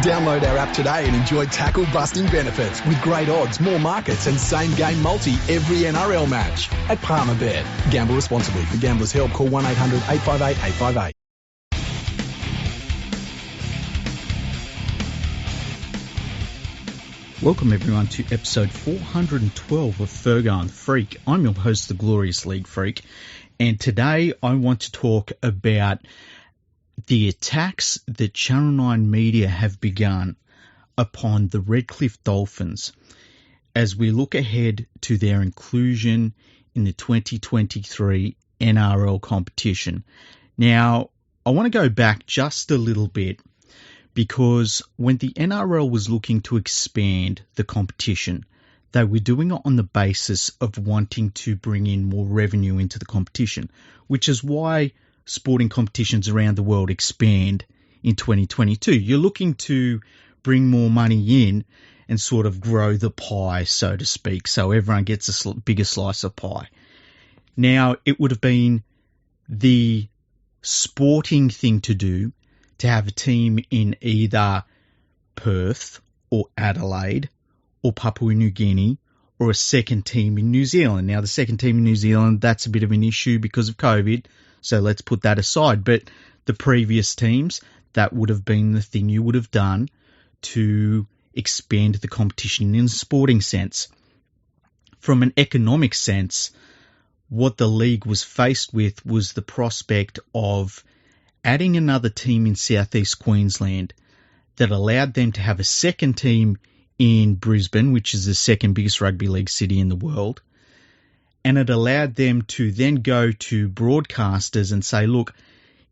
Download our app today and enjoy tackle-busting benefits with great odds, more markets and same-game multi every NRL match at Palmerbet. Gamble responsibly. For Gamblers' Help, call 1-800-858-858. Welcome everyone to episode 412 of Fergo and Freak. I'm your host, the Glorious League Freak, and today I want to talk about the attacks that Channel 9 media have begun upon the Redcliffe Dolphins as we look ahead to their inclusion in the 2023 NRL competition. Now, I want to go back just a little bit, because when the NRL was looking to expand the competition, they were doing it on the basis of wanting to bring in more revenue into the competition, which is why sporting competitions around the world expand in 2022. You're looking to bring more money in and sort of grow the pie, so to speak, so everyone gets a bigger slice of pie. Now, it would have been the sporting thing to do to have a team in either Perth or Adelaide or Papua New Guinea, or a second team in New Zealand. Now, the second team in New Zealand, that's a bit of an issue because of COVID, so let's put that aside. But the previous teams, that would have been the thing you would have done to expand the competition in a sporting sense. From an economic sense, what the league was faced with was the prospect of adding another team in southeast Queensland that allowed them to have a second team in Brisbane, which is the second biggest rugby league city in the world, and it allowed them to then go to broadcasters and say, look,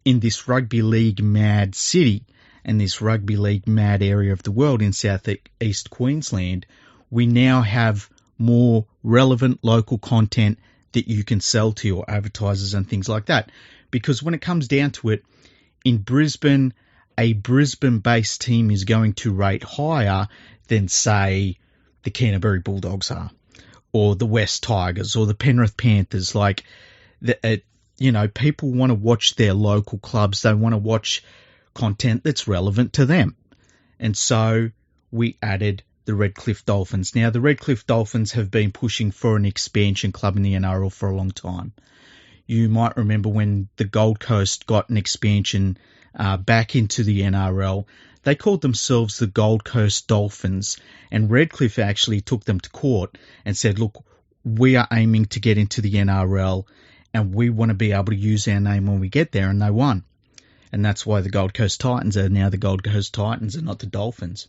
in this rugby league mad city and this rugby league mad area of the world in southeast Queensland, we now have more relevant local content that you can sell to your advertisers and things like that. Because when it comes down to it, in Brisbane, a Brisbane-based team is going to rate higher than, say, the Canterbury Bulldogs are, or the West Tigers, or the Penrith Panthers. Like, people want to watch their local clubs. They want to watch content that's relevant to them. And so we added the Redcliffe Dolphins. Now, the Redcliffe Dolphins have been pushing for an expansion club in the NRL for a long time. You might remember when the Gold Coast got an expansion back into the NRL, they called themselves the Gold Coast Dolphins, and Redcliffe actually took them to court and said, look, we are aiming to get into the NRL and we want to be able to use our name when we get there, and they won. And that's why the Gold Coast Titans are now the Gold Coast Titans and not the Dolphins.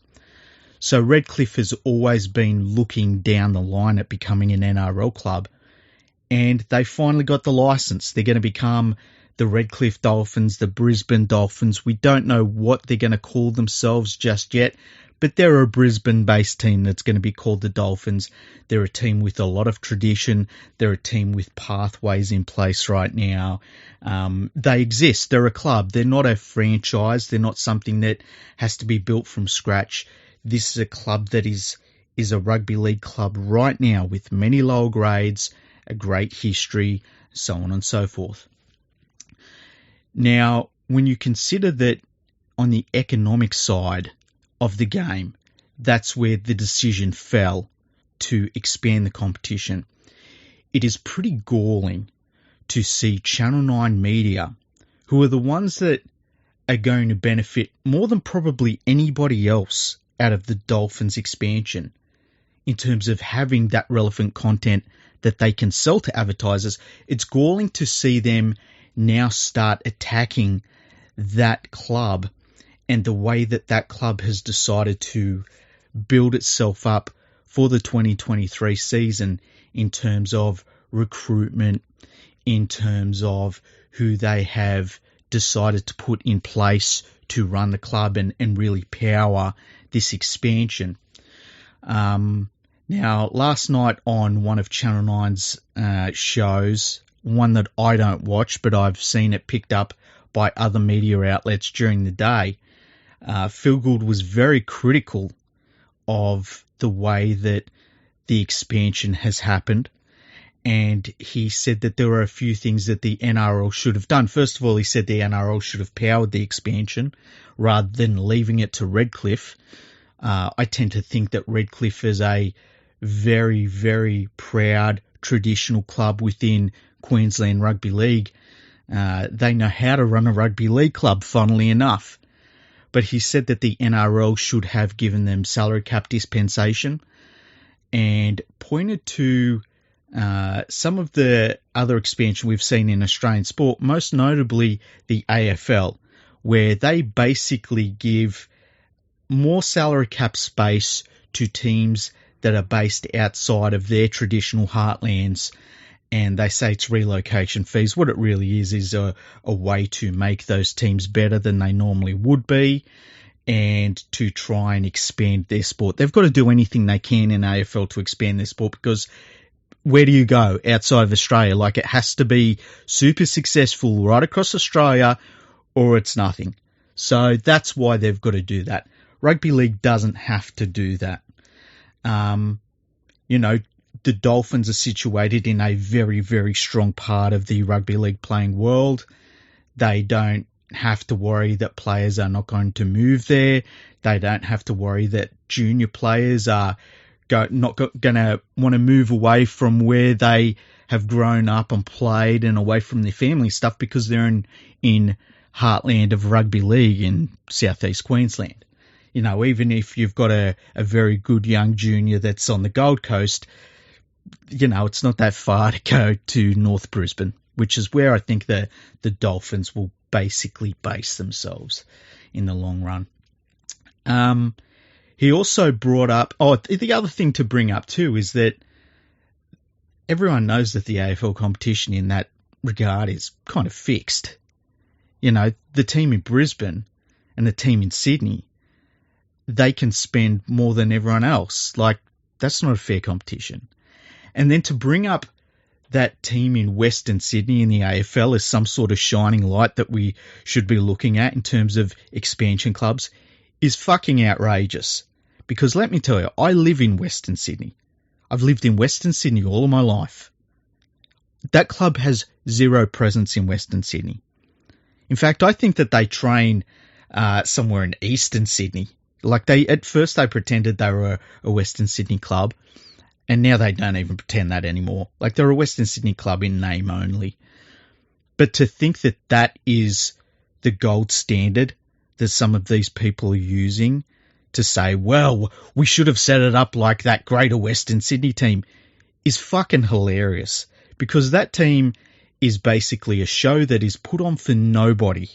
So Redcliffe has always been looking down the line at becoming an NRL club, and they finally got the license. They're going to become the Redcliffe Dolphins, the Brisbane Dolphins. We don't know what they're going to call themselves just yet, but they're a Brisbane-based team that's going to be called the Dolphins. They're a team with a lot of tradition. They're a team with pathways in place right now. They exist. They're a club. They're not a franchise. They're not something that has to be built from scratch. This is a club that is a rugby league club right now with many lower grades, a great history, so on and so forth. Now, when you consider that on the economic side of the game, that's where the decision fell to expand the competition, it is pretty galling to see Channel 9 media, who are the ones that are going to benefit more than probably anybody else out of the Dolphins expansion in terms of having that relevant content that they can sell to advertisers. It's galling to see them now start attacking that club and the way that that club has decided to build itself up for the 2023 season in terms of recruitment, in terms of who they have decided to put in place to run the club and really power this expansion. Now, last night on one of Channel 9's shows, one that I don't watch, but I've seen it picked up by other media outlets during the day, Phil Gould was very critical of the way that the expansion has happened and he said that there were a few things that the NRL should have done. First of all, he said the NRL should have powered the expansion rather than leaving it to Redcliffe. I tend to think that Redcliffe is a very, very proud traditional club within Queensland Rugby League. They know how to run a rugby league club, funnily enough. But he said that the NRL should have given them salary cap dispensation and pointed to some of the other expansion we've seen in Australian sport, most notably the AFL, where they basically give more salary cap space to teams that are based outside of their traditional heartlands, and they say it's relocation fees. What it really is a way to make those teams better than they normally would be and to try and expand their sport. They've got to do anything they can in AFL to expand their sport, because where do you go outside of Australia? Like, it has to be super successful right across Australia or it's nothing. So that's why they've got to do that. Rugby League doesn't have to do that. The Dolphins are situated in a very, very strong part of the rugby league playing world. They don't have to worry that players are not going to move there. They don't have to worry that junior players are not going to want to move away from where they have grown up and played and away from their family stuff, because they're in heartland of rugby league in southeast Queensland. Even if you've got a very good young junior that's on the Gold Coast, it's not that far to go to North Brisbane, which is where I think the Dolphins will basically base themselves in the long run. He also brought up, the other thing to bring up too is that everyone knows that the AFL competition in that regard is kind of fixed. The team in Brisbane and the team in Sydney, they can spend more than everyone else. Like, that's not a fair competition. And then to bring up that team in Western Sydney in the AFL as some sort of shining light that we should be looking at in terms of expansion clubs is fucking outrageous. Because let me tell you, I live in Western Sydney. I've lived in Western Sydney all of my life. That club has zero presence in Western Sydney. In fact, I think that they train somewhere in Eastern Sydney. Like, at first they pretended they were a Western Sydney club, and now they don't even pretend that anymore. Like, they're a Western Sydney club in name only. But to think that that is the gold standard that some of these people are using to say, well, we should have set it up like that Greater Western Sydney team, is fucking hilarious. Because that team is basically a show that is put on for nobody.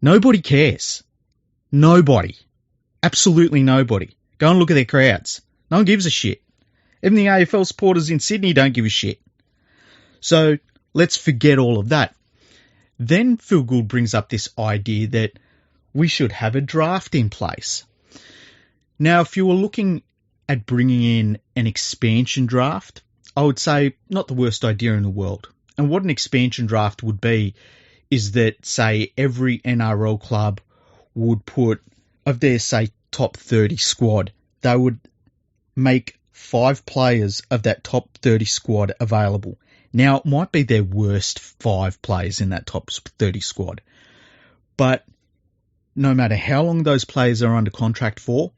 Nobody cares. Nobody. Absolutely nobody. Go and look at their crowds. No one gives a shit. Even the AFL supporters in Sydney don't give a shit. So let's forget all of that. Then Phil Gould brings up this idea that we should have a draft in place. Now, if you were looking at bringing in an expansion draft, I would say not the worst idea in the world. And what an expansion draft would be is that, say, every NRL club would put, of their, say, top 30 squad, they would make 5 players of that top 30 squad available. Now, it might be their worst 5 players in that top 30 squad, but no matter how long those players are under contract for,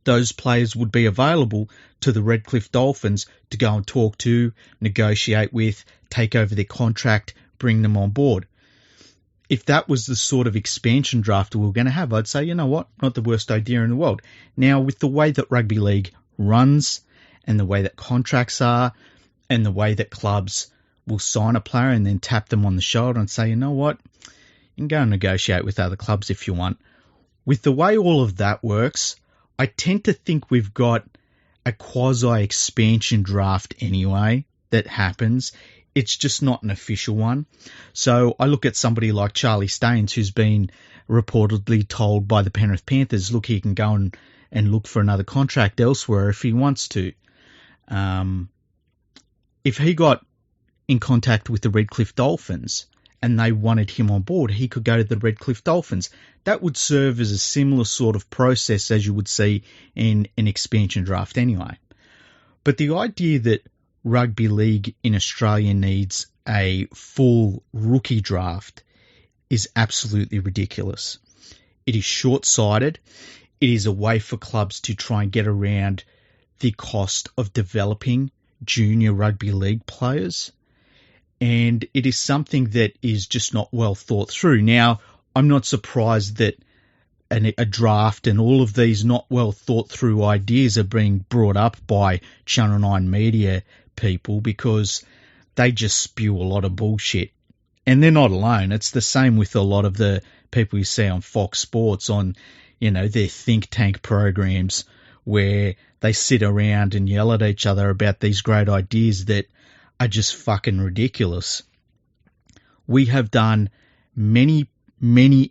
those players would be available to the Redcliffe Dolphins to go and talk to, negotiate with, take over their contract, bring them on board. If that was the sort of expansion draft we were going to have, I'd say, you know what, not the worst idea in the world. Now, with the way that rugby league runs and the way that contracts are and the way that clubs will sign a player and then tap them on the shoulder and say, you know what, you can go and negotiate with other clubs if you want. With the way all of that works, I tend to think we've got a quasi-expansion draft anyway that happens. It's just not an official one. So I look at somebody like Charlie Staines, who's been reportedly told by the Penrith Panthers, look, he can go and look for another contract elsewhere if he wants to. If he got in contact with the Redcliffe Dolphins and they wanted him on board, he could go to the Redcliffe Dolphins. That would serve as a similar sort of process as you would see in an expansion draft anyway. But the idea that rugby league in Australia needs a full rookie draft is absolutely ridiculous. It is short-sighted. It is a way for clubs to try and get around the cost of developing junior rugby league players. And it is something that is just not well thought through. Now, I'm not surprised that a draft and all of these not well thought through ideas are being brought up by Channel 9 media people, because they just spew a lot of bullshit. And they're not alone. It's the same with a lot of the people you see on Fox Sports on, their think tank programs, where they sit around and yell at each other about these great ideas that are just fucking ridiculous. We have done many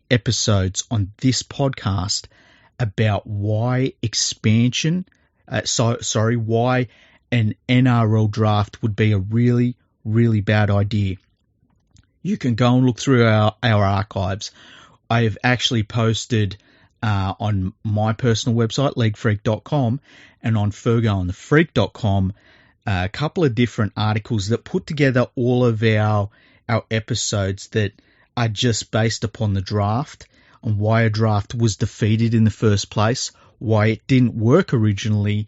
episodes on this podcast about why why an NRL draft would be a really, really bad idea. You can go and look through our archives. I have actually posted on my personal website, leaguefreak.com, and on fergoandthefreak.com, a couple of different articles that put together all of our episodes that are just based upon the draft and why a draft was defeated in the first place, why it didn't work originally,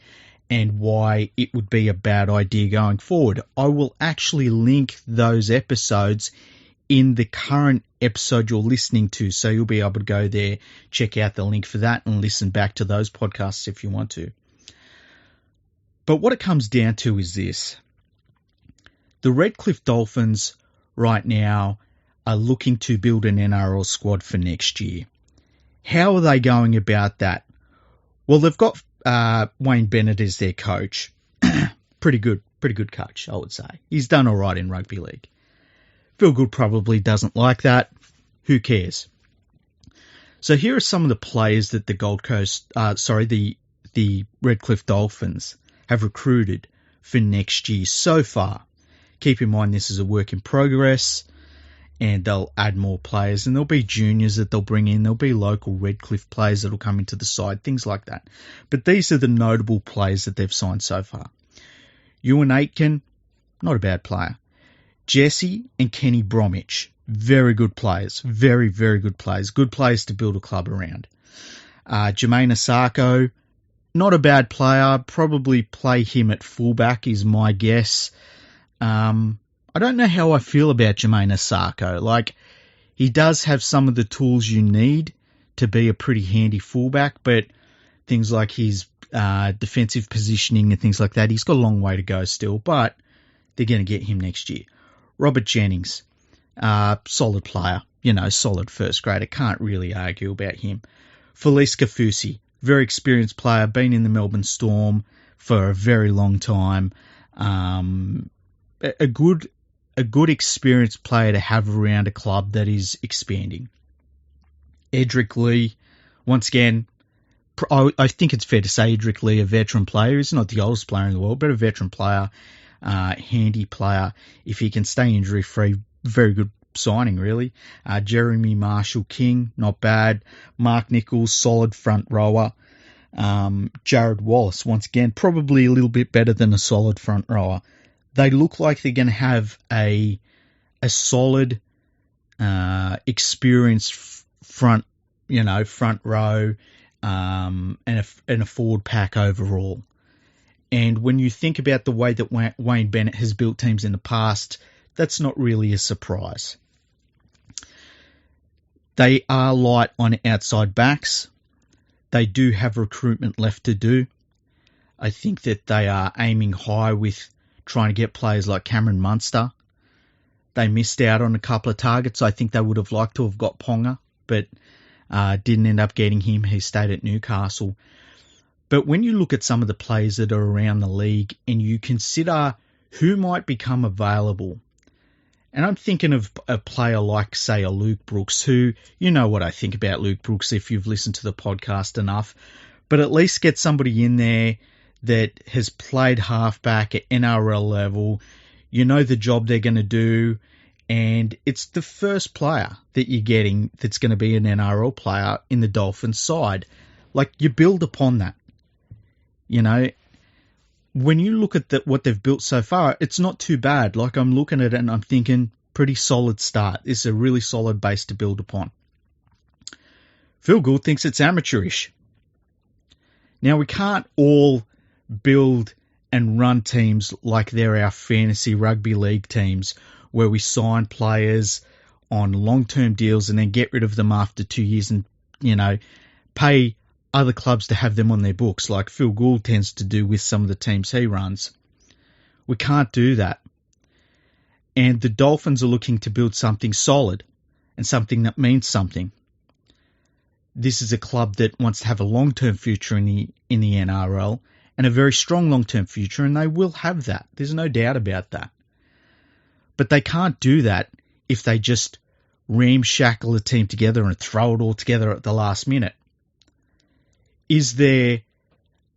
and why it would be a bad idea going forward. I will actually link those episodes in the current episode you're listening to, so you'll be able to go there, check out the link for that, and listen back to those podcasts if you want to. But what it comes down to is this. The Redcliffe Dolphins right now are looking to build an NRL squad for next year. How are they going about that? Well, they've got Wayne Bennett as their coach. Pretty good coach, I would say. He's done all right in rugby league. Phil Gould probably doesn't like that. Who cares? So here are some of the players that the Redcliffe Dolphins have recruited for next year so far. Keep in mind this is a work in progress, and they'll add more players, and there'll be juniors that they'll bring in. There'll be local Redcliffe players that'll come into the side, things like that. But these are the notable players that they've signed so far. Ewan Aitken, not a bad player. Jesse and Kenny Bromwich, very good players. Very, very good players. Good players to build a club around. Jermaine Asako, not a bad player. Probably play him at fullback is my guess. I don't know how I feel about Jermaine Asako. Like, he does have some of the tools you need to be a pretty handy fullback, but things like his defensive positioning and things like that, he's got a long way to go still, but they're going to get him next year. Robert Jennings, solid player, solid first grader. Can't really argue about him. Felice Kafusi, very experienced player, been in the Melbourne Storm for a very long time. A good experienced player to have around a club that is expanding. Edric Lee, once again, I think it's fair to say Edric Lee, a veteran player. He's not the oldest player in the world, but a veteran player, handy player. If he can stay injury-free, very good signing, really. Jeremy Marshall-King, not bad. Mark Nichols, solid front rower. Jared Wallace, once again, probably a little bit better than a solid front rower. They look like they're going to have a solid, experienced front row, and a forward pack overall. And when you think about the way that Wayne Bennett has built teams in the past, that's not really a surprise. They are light on outside backs. They do have recruitment left to do. I think that they are aiming high with trying to get players like Cameron Munster. They missed out on a couple of targets. I think they would have liked to have got Ponga, but didn't end up getting him. He stayed at Newcastle. But when you look at some of the players that are around the league and you consider who might become available, and I'm thinking of a player like, say, a Luke Brooks, who, you know what I think about Luke Brooks if you've listened to the podcast enough, but at least get somebody in there that has played halfback at NRL level, you know the job they're going to do, and it's the first player that you're getting that's going to be an NRL player in the Dolphins' side. Like, you build upon that. when you look at what they've built so far, it's not too bad. Like, I'm looking at it and I'm thinking, pretty solid start. It's a really solid base to build upon. Phil Gould thinks it's amateurish. Now, we can't all build and run teams like they're our fantasy rugby league teams, where we sign players on long-term deals and then get rid of them after 2 years and, pay other clubs to have them on their books, like Phil Gould tends to do with some of the teams he runs. We can't do that. And the Dolphins are looking to build something solid and something that means something. This is a club that wants to have a long-term future in the NRL and a very strong long-term future, and they will have that. There's no doubt about that. But they can't do that if they just ramshackle a team together and throw it all together at the last minute. Is there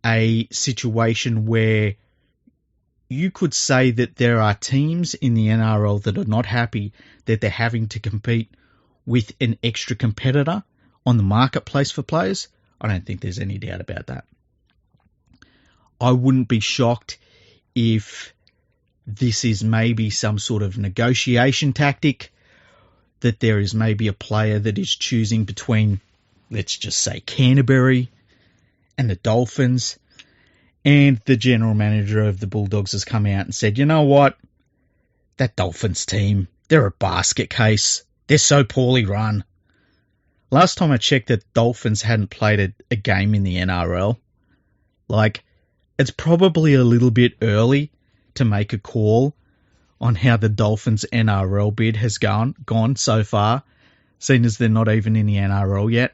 a situation where you could say that there are teams in the NRL that are not happy that they're having to compete with an extra competitor on the marketplace for players? I don't think there's any doubt about that. I wouldn't be shocked if this is maybe some sort of negotiation tactic, that there is maybe a player that is choosing between, let's just say, Canterbury and the Dolphins, and the general manager of the Bulldogs has come out and said, you know what, that Dolphins team, they're a basket case. They're so poorly run. Last time I checked, the Dolphins hadn't played a game in the NRL. Like, it's probably a little bit early to make a call on how the Dolphins NRL bid has gone so far, seeing as they're not even in the NRL yet.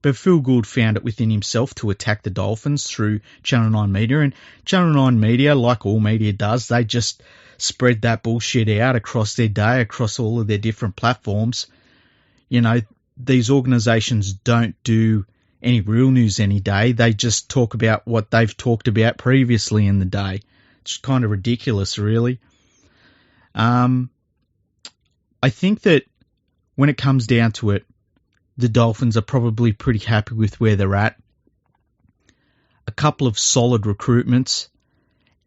But Phil Gould found it within himself to attack the Dolphins through Channel 9 Media. And Channel 9 Media, like all media does, they just spread that bullshit out across their day, across all of their different platforms. These organisations don't do any real news any day. They just talk about what they've talked about previously in the day. It's kind of ridiculous, really. I think that when it comes down to it, the Dolphins are probably pretty happy with where they're at. A couple of solid recruitments,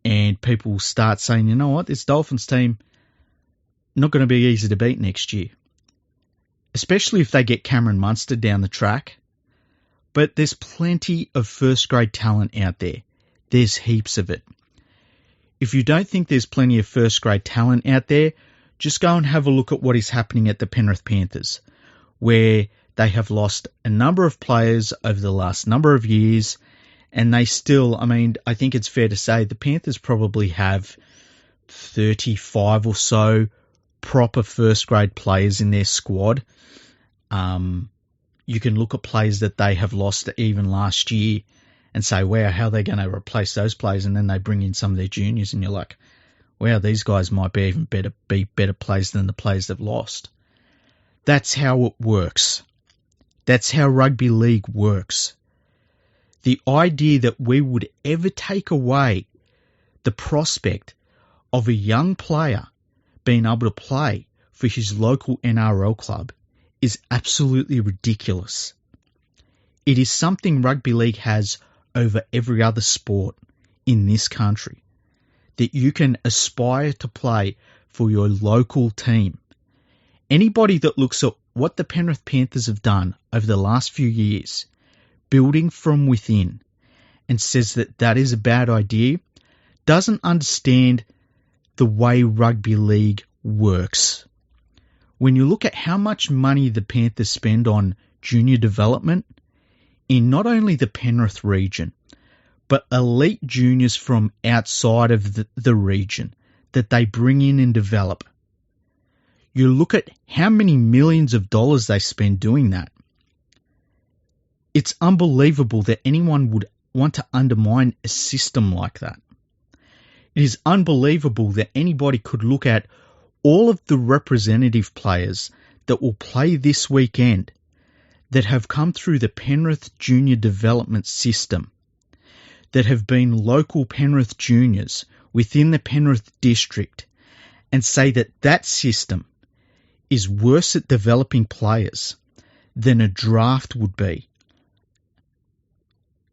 and people will start saying, you know what, this Dolphins team not going to be easy to beat next year. Especially if they get Cameron Munster down the track. But there's plenty of first-grade talent out there. There's heaps of it. If you don't think there's plenty of first-grade talent out there, just go and have a look at what is happening at the Penrith Panthers, where they have lost a number of players over the last number of years, and they still, I think it's fair to say the Panthers probably have 35 or so proper first-grade players in their squad. You can look at players that they have lost even last year and say, wow, how are they going to replace those players? And then they bring in some of their juniors, and you're like, wow, these guys might be even better players than the players they've lost. That's how it works. That's how rugby league works. The idea that we would ever take away the prospect of a young player being able to play for his local NRL club is absolutely ridiculous. It is something rugby league has over every other sport in this country, that you can aspire to play for your local team. Anybody that looks at what the Penrith Panthers have done over the last few years, building from within, and says that that is a bad idea, doesn't understand the way rugby league works. When you look at how much money the Panthers spend on junior development in not only the Penrith region, but elite juniors from outside of the region that they bring in and develop, you look at how many millions of dollars they spend doing that. It's unbelievable that anyone would want to undermine a system like that. It is unbelievable that anybody could look at all of the representative players that will play this weekend that have come through the Penrith Junior Development System, that have been local Penrith juniors within the Penrith district, and say that that system is worse at developing players than a draft would be.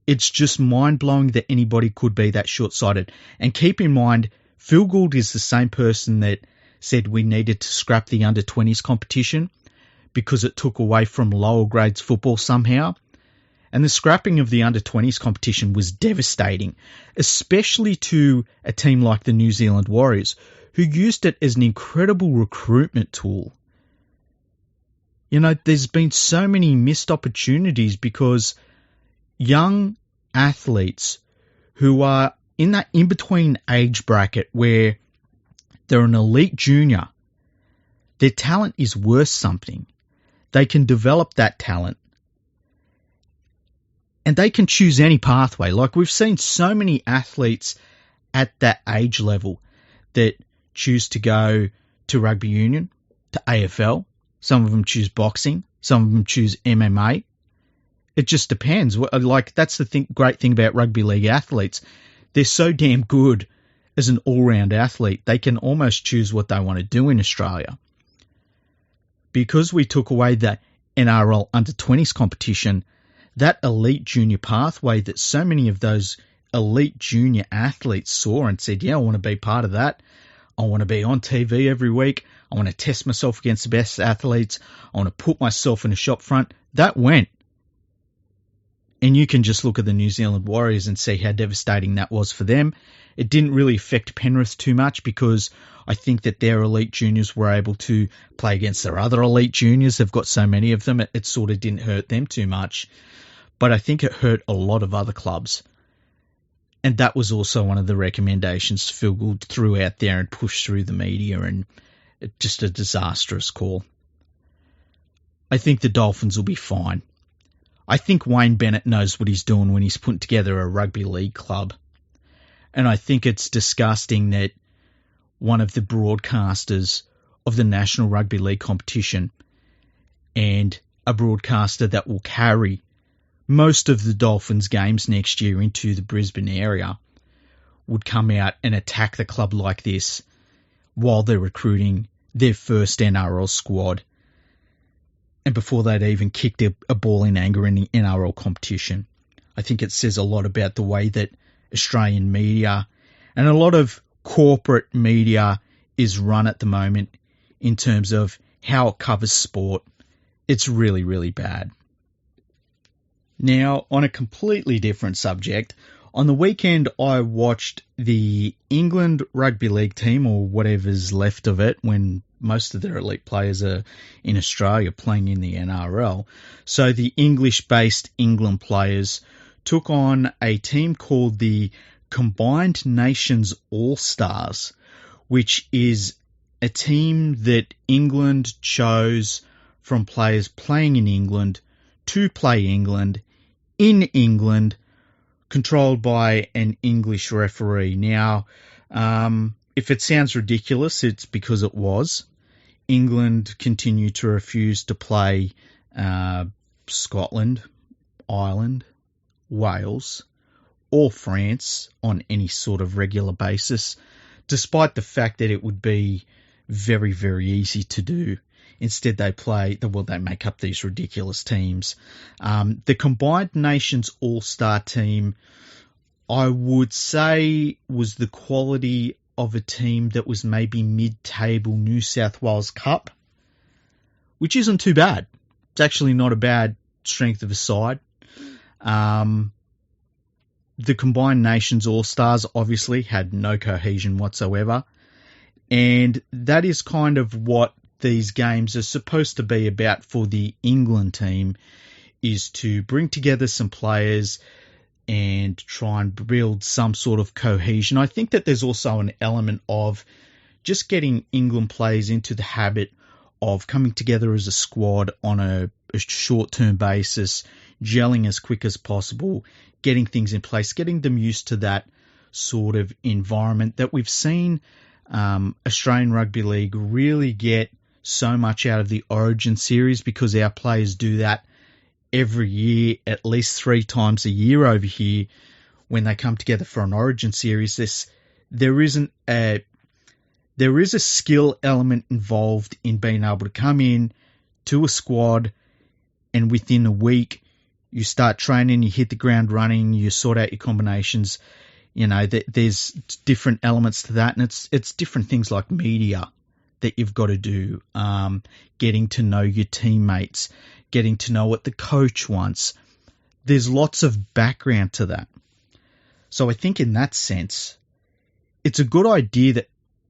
It's just mind-blowing that anybody could be that short-sighted. And keep in mind, Phil Gould is the same person that said we needed to scrap the under-20s competition because it took away from lower grades football somehow. And the scrapping of the under-20s competition was devastating, especially to a team like the New Zealand Warriors, who used it as an incredible recruitment tool. You know, there's been so many missed opportunities because young athletes who are in that in-between age bracket where they're an elite junior, their talent is worth something. They can develop that talent. And they can choose any pathway. Like we've seen so many athletes at that age level that choose to go to rugby union, to AFL. Some of them choose boxing. Some of them choose MMA. It just depends. Like that's the great thing about rugby league athletes. They're so damn good as an all-round athlete. They can almost choose what they want to do in Australia. Because we took away the NRL under-20s competition, that elite junior pathway that so many of those elite junior athletes saw and said, yeah, I want to be part of that. I want to be on TV every week. I want to test myself against the best athletes. I want to put myself in a shop front. That went. And you can just look at the New Zealand Warriors and see how devastating that was for them. It didn't really affect Penrith too much because I think that their elite juniors were able to play against their other elite juniors. They've got so many of them, it sort of didn't hurt them too much. But I think it hurt a lot of other clubs. And that was also one of the recommendations Phil Gould threw out there and pushed through the media, and just a disastrous call. I think the Dolphins will be fine. I think Wayne Bennett knows what he's doing when he's putting together a rugby league club. And I think it's disgusting that one of the broadcasters of the National Rugby League competition and a broadcaster that will carry most of the Dolphins games next year into the Brisbane area would come out and attack the club like this while they're recruiting their first NRL squad and before they'd even kicked a ball in anger in the NRL competition. I think it says a lot about the way that Australian media and a lot of corporate media is run at the moment in terms of how it covers sport. It's really, really bad. Now, on a completely different subject, on the weekend I watched the England Rugby League team, or whatever's left of it, when most of their elite players are in Australia playing in the NRL. So the English-based England players took on a team called the Combined Nations AllStars, which is a team that England chose from players playing in England to play England, in England, controlled by an English referee. Now, if it sounds ridiculous, it's because it was. England continued to refuse to play Scotland, Ireland, Wales, or France on any sort of regular basis, despite the fact that it would be very, very easy to do. Instead, they make up these ridiculous teams. The Combined Nations All-Star team, I would say, was the quality of a team that was maybe mid-table New South Wales Cup, which isn't too bad. It's actually not a bad strength of a side. The Combined Nations All-Stars obviously had no cohesion whatsoever, and that is kind of what these games are supposed to be about for the England team, is to bring together some players and try and build some sort of cohesion. I think that there's also an element of just getting England players into the habit of coming together as a squad on a short-term basis, gelling as quick as possible, getting things in place, getting them used to that sort of environment that we've seen Australian Rugby League really get so much out of the Origin series, because our players do that every year, at least 3 times a year over here when they come together for an Origin series. There is a skill element involved in being able to come in to a squad and within a week you start training, you hit the ground running, you sort out your combinations. There's different elements to that, and it's different things like media that you've got to do, getting to know your teammates, getting to know what the coach wants. There's lots of background to that. So I think in that sense, it's a good idea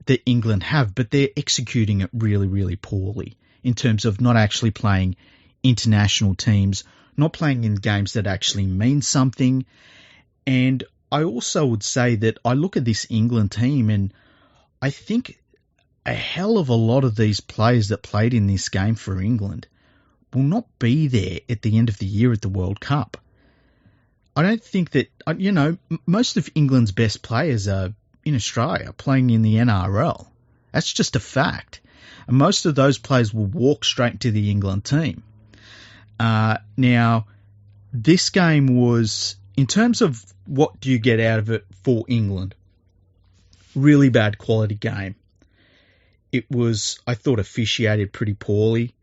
that England have, but they're executing it really, really poorly in terms of not actually playing international teams, not playing in games that actually mean something. And I also would say that I look at this England team and I think a hell of a lot of these players that played in this game for England will not be there at the end of the year at the World Cup. I don't think that, most of England's best players are in Australia playing in the NRL. That's just a fact. And most of those players will walk straight to the England team. Now, this game was, in terms of what do you get out of it for England, really bad quality game. It was, I thought, officiated pretty poorly.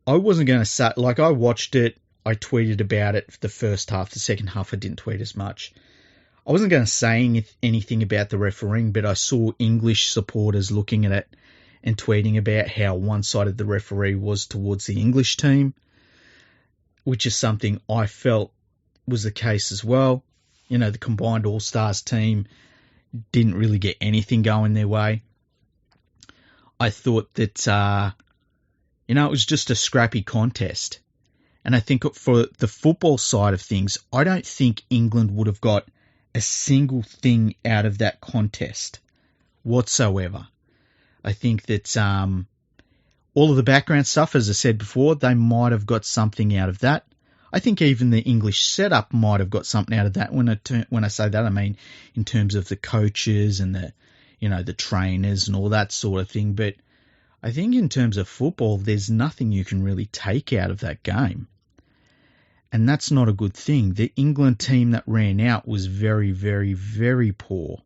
I wasn't going to say, I watched it, I tweeted about it for the first half. The second half, I didn't tweet as much. I wasn't going to say anything about the refereeing, but I saw English supporters looking at it and tweeting about how one-sided the referee was towards the English team, which is something I felt was the case as well. The combined AllStars team didn't really get anything going their way. I thought that, it was just a scrappy contest. And I think for the football side of things, I don't think England would have got a single thing out of that contest whatsoever. I think that all of the background stuff, as I said before, they might have got something out of that. I think even the English setup might have got something out of that. When I say that, I mean in terms of the coaches and the trainers and all that sort of thing. But I think in terms of football, there's nothing you can really take out of that game. And that's not a good thing. The England team that ran out was very, very, very poor.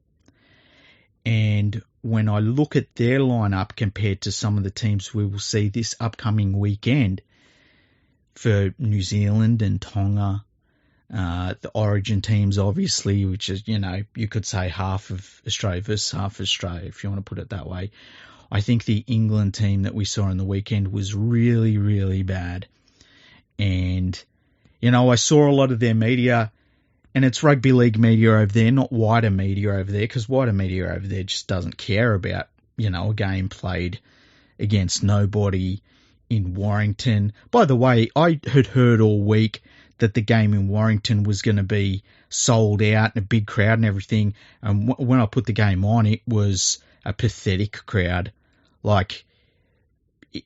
And when I look at their lineup compared to some of the teams we will see this upcoming weekend for New Zealand and Tonga, the Origin teams, obviously, which is, you could say half of Australia versus half of Australia, if you want to put it that way. I think the England team that we saw on the weekend was really, really bad. And, I saw a lot of their media, and it's Rugby League media over there, not wider media over there, because wider media over there just doesn't care about, a game played against nobody in Warrington. By the way, I had heard all week that the game in Warrington was going to be sold out and a big crowd and everything. And when I put the game on, it was a pathetic crowd.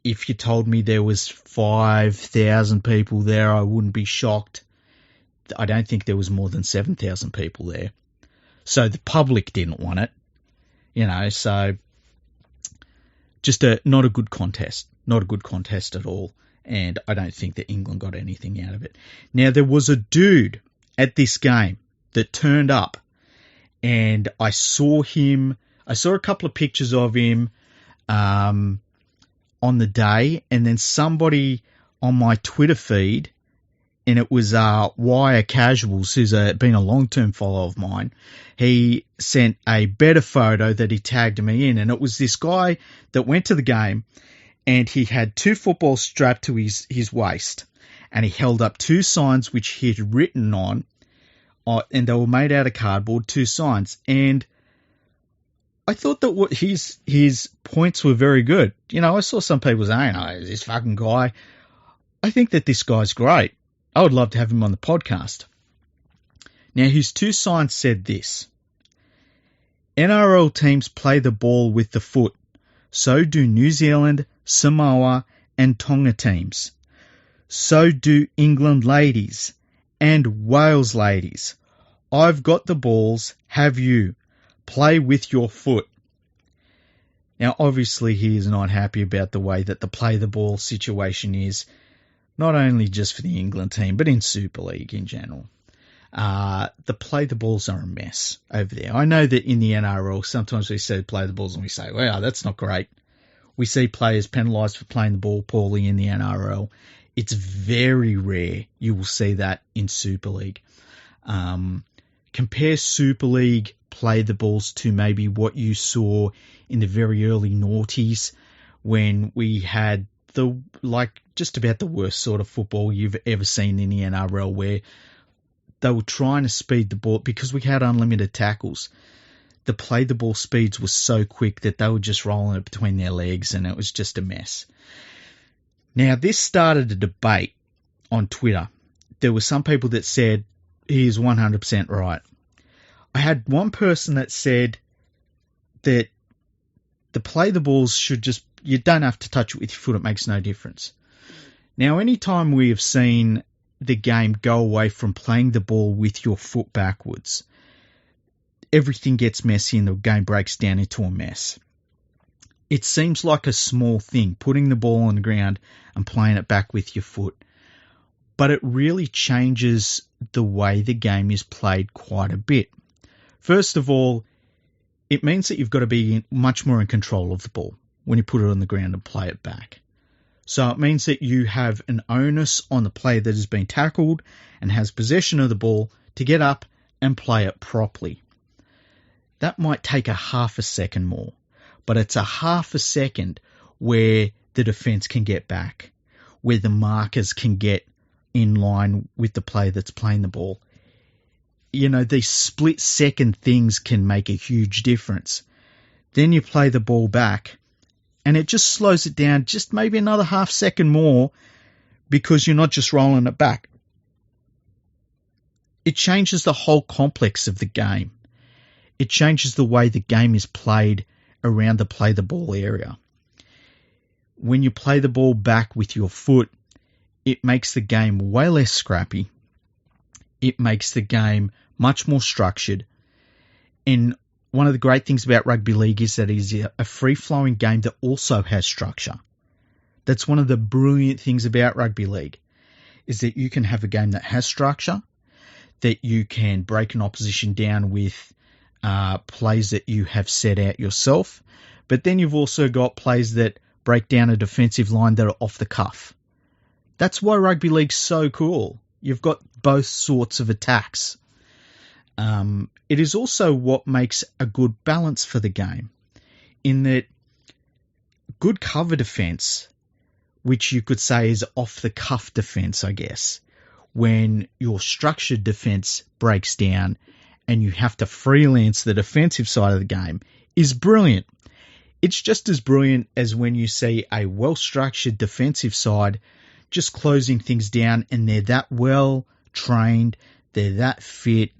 If you told me there was 5,000 people there, I wouldn't be shocked. I don't think there was more than 7,000 people there. So the public didn't want it, so just not a good contest. Not a good contest at all. And I don't think that England got anything out of it. Now, there was a dude at this game that turned up, and I saw a couple of pictures of him on the day, and then somebody on my Twitter feed, and it was Wire Casuals, who's been a long-term follower of mine. He sent a better photo that he tagged me in, and it was this guy that went to the game, and he had two footballs strapped to his waist, and he held up two signs which he had written on, and they were made out of cardboard, two signs. And I thought that his points were very good. I saw some people saying, this fucking guy. I think that this guy's great. I would love to have him on the podcast. Now, his two signs said this: NRL teams play the ball with the foot. So do New Zealand, Samoa, and Tonga teams. So do England ladies and Wales ladies. I've got the balls, have you? Play with your foot. Now, obviously, he is not happy about the way that the play the ball situation is, not only just for the England team, but in Super League in general. The play the balls are a mess over there. I know that in the NRL, sometimes we say play the balls and we say, wow, that's not great. We see players penalised for playing the ball poorly in the NRL. It's very rare you will see that in Super League. Compare Super League play the balls to maybe what you saw in the very early noughties when we had just about the worst sort of football you've ever seen in the NRL, where they were trying to speed the ball because we had unlimited tackles. The play the ball speeds were so quick that they were just rolling it between their legs, and it was just a mess. Now, this started a debate on Twitter. There were some people that said he is 100% right. I had one person that said that the play the balls should just, you don't have to touch it with your foot, it makes no difference. Now, anytime we have seen the game go away from playing the ball with your foot backwards, everything gets messy and the game breaks down into a mess. It seems like a small thing, putting the ball on the ground and playing it back with your foot, but it really changes the way the game is played quite a bit. First of all, it means that you've got to be much more in control of the ball when you put it on the ground and play it back. So it means that you have an onus on the player that has been tackled and has possession of the ball to get up and play it properly. That might take a half a second more, but it's a half a second where the defence can get back, where the markers can get in line with the player that's playing the ball. You know, these split-second things can make a huge difference. Then you play the ball back, and it just slows it down just maybe another half second more because you're not just rolling it back. It changes the whole complex of the game. It changes the way the game is played around the play the ball area. When you play the ball back with your foot, it makes the game way less scrappy. It makes the game much more structured. And one of the great things about rugby league is that it is a free-flowing game that also has structure. That's one of the brilliant things about rugby league, is that you can have a game that has structure, that you can break an opposition down with plays that you have set out yourself, but then you've also got plays that break down a defensive line that are off the cuff. That's why rugby league's so cool. You've got both sorts of attacks. It is also what makes a good balance for the game, in that good cover defense, which you could say is off-the-cuff defense, I guess, when your structured defense breaks down and you have to freelance the defensive side of the game, is brilliant. It's just as brilliant as when you see a well-structured defensive side just closing things down, and they're that well trained, they're that fit,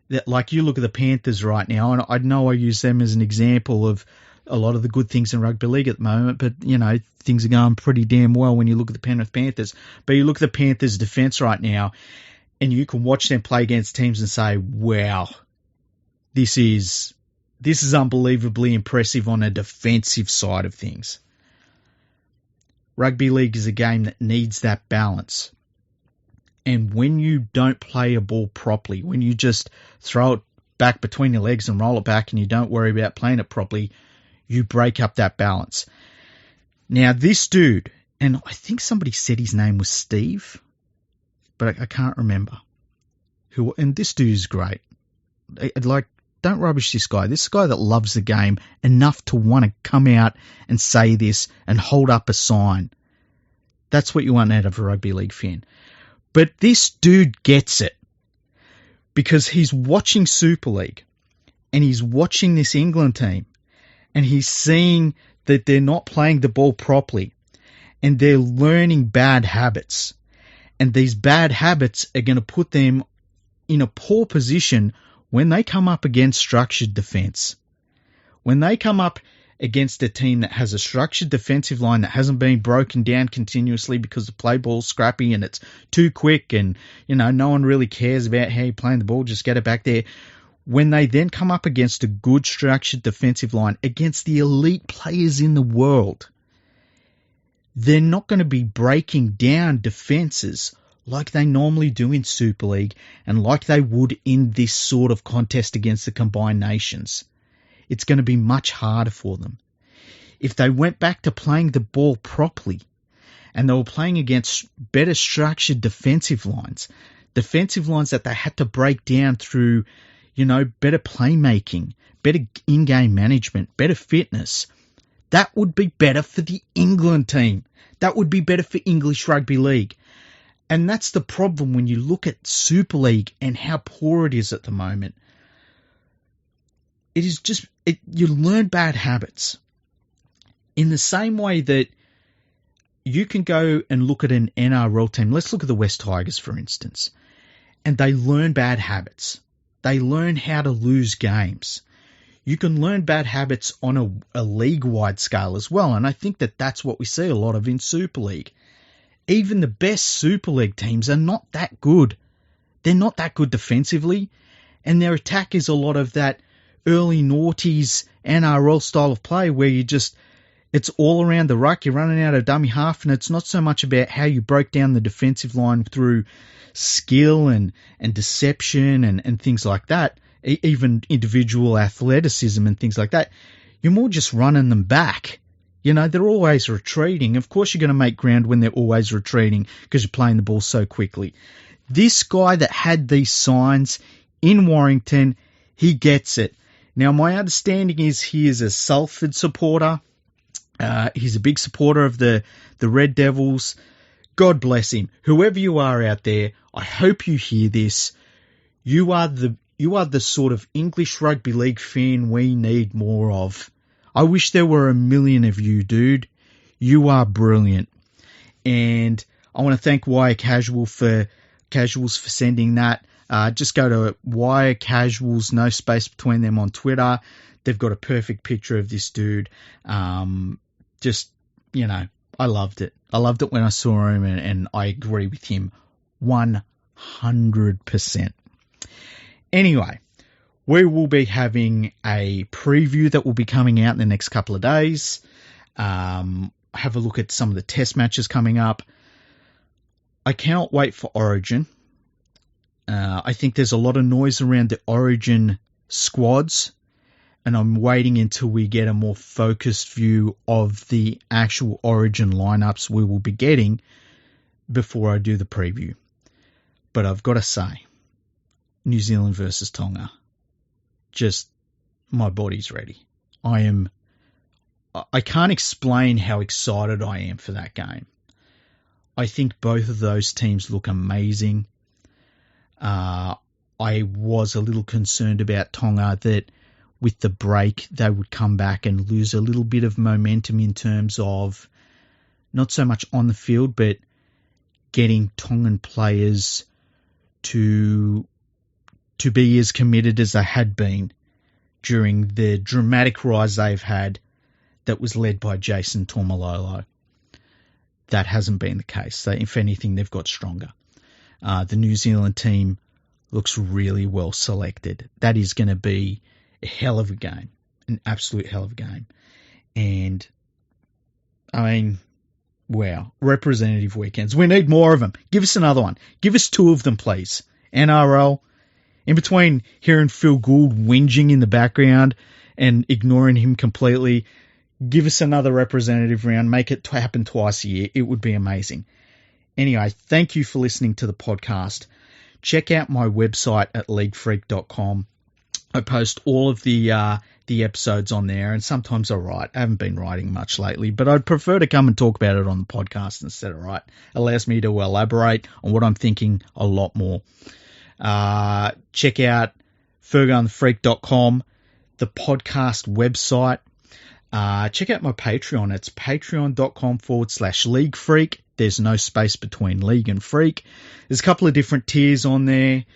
that, like, you look at the Panthers right now, and I know I use them as an example of a lot of the good things in rugby league at the moment, but, you know, things are going pretty damn well when you look at the Penrith Panthers. But you look at the Panthers' defence right now, and you can watch them play against teams and say, wow, this is unbelievably impressive on a defensive side of things. Rugby league is a game that needs that balance. And when you don't play a ball properly, when you just throw it back between your legs and roll it back and you don't worry about playing it properly, you break up that balance. Now, this dude, and I think somebody said his name was Steve, but I can't remember. And this dude is great. Like, don't rubbish this guy. This guy that loves the game enough to want to come out and say this and hold up a sign. That's what you want out of a rugby league fan. But this dude gets it, because he's watching Super League and he's watching this England team and he's seeing that they're not playing the ball properly and they're learning bad habits. And these bad habits are going to put them in a poor position when they come up against structured defence. When they come up against a team that has a structured defensive line that hasn't been broken down continuously because the play ball's scrappy and it's too quick and, you know, no one really cares about how you're playing the ball, just get it back there. When they then come up against a good structured defensive line against the elite players in the world, they're not going to be breaking down defences like they normally do in Super League and like they would in this sort of contest against the combined nations. It's going to be much harder for them. If they went back to playing the ball properly and they were playing against better structured defensive lines that they had to break down through, better playmaking, better in-game management, better fitness. That would be better for the England team. That would be better for English Rugby League. And that's the problem when you look at Super League and how poor it is at the moment. It is just, you learn bad habits. In the same way that you can go and look at an NRL team. Let's look at the West Tigers, for instance. And they learn bad habits. They learn how to lose games. You can learn bad habits on a league-wide scale as well. And I think that that's what we see a lot of in Super League. Even the best Super League teams are not that good. They're not that good defensively. And their attack is a lot of that early noughties NRL style of play where it's all around the ruck. You're running out of dummy half, and it's not so much about how you broke down the defensive line through skill and deception and things like that, even individual athleticism and things like that. You're more just running them back. They're always retreating. Of course, you're going to make ground when they're always retreating because you're playing the ball so quickly. This guy that had these signs in Warrington, he gets it. Now, my understanding is he is a Salford supporter. He's a big supporter of the Red Devils. God bless him. Whoever you are out there, I hope you hear this. You are the sort of English Rugby League fan we need more of. I wish there were 1 million of you, dude. You are brilliant. And I want to thank Wire Casuals for sending that. Just go to Wire Casuals, no space between them on Twitter. They've got a perfect picture of this dude. I loved it. I loved it when I saw him, and I agree with him 100%. Anyway, we will be having a preview that will be coming out in the next couple of days. Have a look at some of the test matches coming up. I cannot wait for Origin. I think there's a lot of noise around the Origin squads, and I'm waiting until we get a more focused view of the actual Origin lineups we will be getting before I do the preview. But I've got to say, New Zealand versus Tonga, just my body's ready. I can't explain how excited I am for that game. I think both of those teams look amazing. I was a little concerned about Tonga that with the break they would come back and lose a little bit of momentum in terms of not so much on the field, but getting Tongan players to be as committed as they had been during the dramatic rise they've had that was led by Jason Taumalolo. That hasn't been the case. If anything, they've got stronger. The New Zealand team looks really well selected. That is going to be a hell of a game, an absolute hell of a game. And, wow, representative weekends. We need more of them. Give us another one. Give us 2 of them, please. NRL, in between hearing Phil Gould whinging in the background and ignoring him completely, give us another representative round. Make it happen twice a year. It would be amazing. Anyway, thank you for listening to the podcast. Check out my website at leaguefreak.com. I post all of the episodes on there, and sometimes I write. I haven't been writing much lately, but I'd prefer to come and talk about it on the podcast instead of write. It allows me to elaborate on what I'm thinking a lot more. Check out fergoandthefreak.com, the podcast website. Check out my Patreon. It's patreon.com/leaguefreak. There's no space between league and freak. There's a couple of different tiers on there.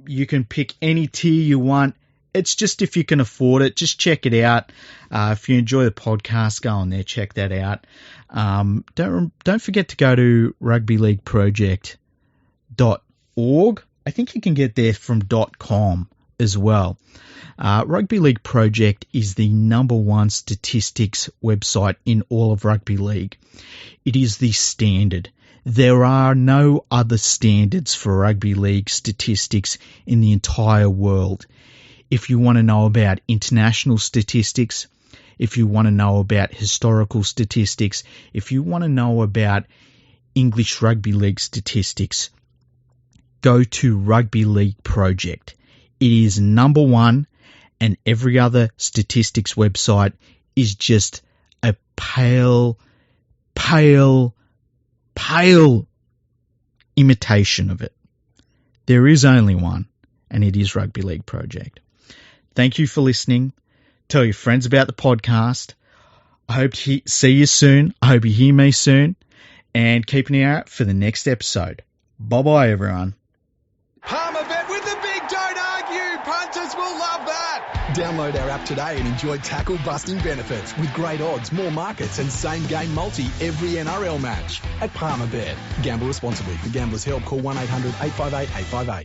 You can pick any tier you want. It's just if you can afford it, just check it out. If you enjoy the podcast, go on there, check that out. Don't forget to go to rugbyleagueproject.org. I think you can get there from .com as well. Rugby League Project is the #1 statistics website in all of Rugby League. It is the standard. There are no other standards for Rugby League statistics in the entire world. If you want to know about international statistics, if you want to know about historical statistics, if you want to know about English Rugby League statistics, go to Rugby League Project. It is number one, and every other statistics website is just a pale imitation of it. There is only one, and it is Rugby League Project. Thank you for listening. Tell your friends about the podcast. I hope to see you soon. I hope you hear me soon. And keep an ear out for the next episode. Bye-bye, everyone. Palmerbet with the big don't argue. Punters will love that. Download our app today and enjoy tackle-busting benefits with great odds, more markets and same-game multi every NRL match at Palmerbet. Gamble responsibly. For Gamblers' Help, call 1-800-858-858.